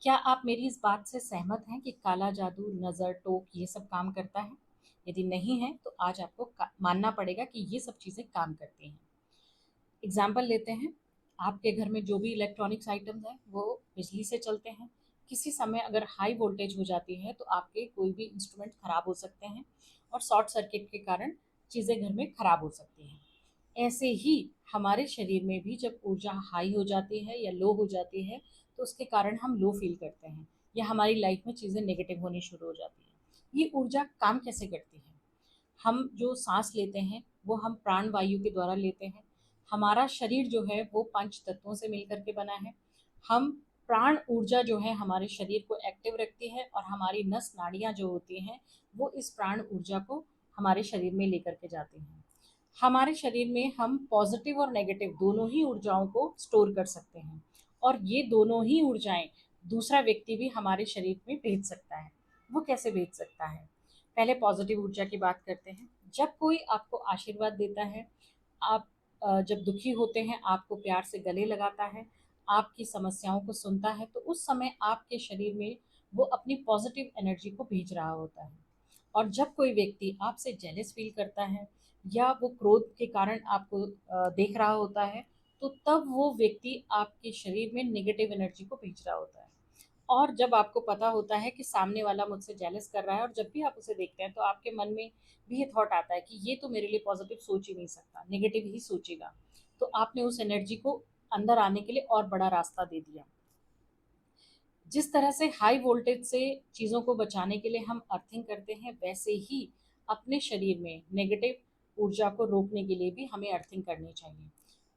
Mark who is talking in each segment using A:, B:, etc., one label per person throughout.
A: क्या आप मेरी इस बात से सहमत हैं कि काला जादू, नज़र, टोक ये सब काम करता है? यदि नहीं है, तो आज आपको मानना पड़ेगा कि ये सब चीज़ें काम करती हैं। एग्जाम्पल लेते हैं। आपके घर में जो भी इलेक्ट्रॉनिक्स आइटम्स हैं वो बिजली से चलते हैं। किसी समय अगर हाई वोल्टेज हो जाती है तो आपके कोई भी इंस्ट्रूमेंट खराब हो सकते हैं और शॉर्ट सर्किट के कारण चीज़ें घर में खराब हो सकती हैं। ऐसे ही हमारे शरीर में भी जब ऊर्जा हाई हो जाती है या लो हो जाती है तो उसके कारण हम लो फील करते हैं या हमारी लाइफ में चीज़ें नेगेटिव होनी शुरू हो जाती हैं। ये ऊर्जा काम कैसे करती है? हम जो सांस लेते हैं वो हम प्राण वायु के द्वारा लेते हैं। हमारा शरीर जो है वो पंच तत्वों से मिलकर के बना है। हम प्राण ऊर्जा जो है हमारे शरीर को एक्टिव रखती है और हमारी नस नाड़ियाँ जो होती हैं वो इस प्राण ऊर्जा को हमारे शरीर में लेकर के जाती हैं। हमारे शरीर में हम पॉजिटिव और नेगेटिव दोनों ही ऊर्जाओं को स्टोर कर सकते हैं और ये दोनों ही ऊर्जाएं दूसरा व्यक्ति भी हमारे शरीर में भेज सकता है। वो कैसे भेज सकता है? पहले पॉजिटिव ऊर्जा की बात करते हैं। जब कोई आपको आशीर्वाद देता है, आप जब दुखी होते हैं आपको प्यार से गले लगाता है, आपकी समस्याओं को सुनता है, तो उस समय आपके शरीर में वो अपनी पॉजिटिव एनर्जी को भेज रहा होता है। और जब कोई व्यक्ति आपसे जेलस फील करता है या वो क्रोध के कारण आपको देख रहा होता है, तो तब वो व्यक्ति आपके शरीर में नेगेटिव एनर्जी को भेज रहा होता है। और जब आपको पता होता है कि सामने वाला मुझसे जेलस कर रहा है और जब भी आप उसे देखते हैं तो आपके मन में भी ये थॉट आता है कि ये तो मेरे लिए पॉजिटिव सोच ही नहीं सकता, नेगेटिव ही सोचेगा। तो आपने उस एनर्जी को अंदर आने के लिए और बड़ा रास्ता दे दिया। जिस तरह से हाई वोल्टेज से चीज़ों को बचाने के लिए हम अर्थिंग करते हैं, वैसे ही अपने शरीर में नेगेटिव ऊर्जा को रोकने के लिए भी हमें अर्थिंग करनी चाहिए।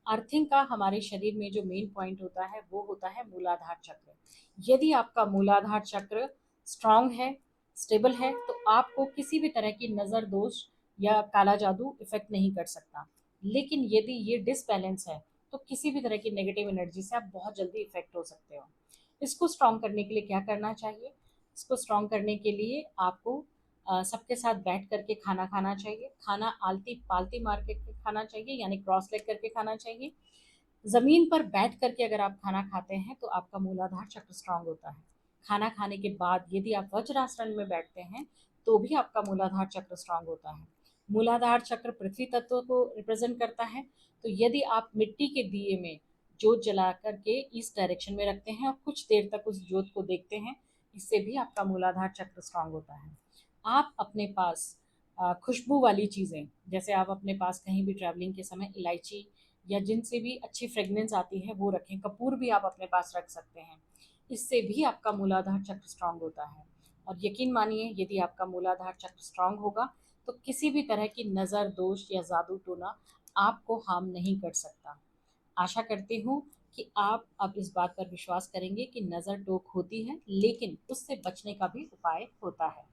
A: अर्थिंग का हमारे शरीर में जो मेन पॉइंट होता है वो होता है मूलाधार चक्र। यदि आपका मूलाधार चक्र स्ट्रांग है, स्टेबल है, तो आपको किसी भी तरह की नज़र दोष या काला जादू इफेक्ट नहीं कर सकता। लेकिन यदि ये डिसबैलेंस है तो किसी भी तरह की नेगेटिव एनर्जी से आप बहुत जल्दी इफेक्ट हो सकते हो। इसको स्ट्रॉन्ग करने के लिए क्या करना चाहिए? इसको स्ट्रॉन्ग करने के लिए आपको सबके साथ बैठ करके खाना खाना चाहिए। खाना आलती पालती मार के खाना चाहिए, यानी क्रॉस लेग करके खाना चाहिए। ज़मीन पर बैठ करके अगर आप खाना खाते हैं तो आपका मूलाधार चक्र स्ट्रांग होता है। खाना खाने के बाद यदि आप वज्रासन में बैठते हैं तो भी आपका मूलाधार चक्र स्ट्रांग होता है। मूलाधार चक्र पृथ्वी तत्व को रिप्रेजेंट करता है। तो यदि आप मिट्टी के दिए में जोत जला करके इस डायरेक्शन में रखते हैं और कुछ देर तक उस जोत को देखते हैं, इससे भी आपका मूलाधार चक्र स्ट्रांग होता है। आप अपने पास खुशबू वाली चीज़ें, जैसे आप अपने पास कहीं भी ट्रैवलिंग के समय इलायची या जिनसे भी अच्छी फ्रेग्रेंस आती है वो रखें। कपूर भी आप अपने पास रख सकते हैं। इससे भी आपका मूलाधार चक्र स्ट्रांग होता है। और यकीन मानिए, यदि आपका मूलाधार चक्र स्ट्रांग होगा तो किसी भी तरह की नज़र दोष या जादू टोना आपको हार्म नहीं कर सकता। आशा करती हूँ कि आप अब इस बात पर विश्वास करेंगे कि नज़र टोक होती है, लेकिन उससे बचने का भी उपाय होता है।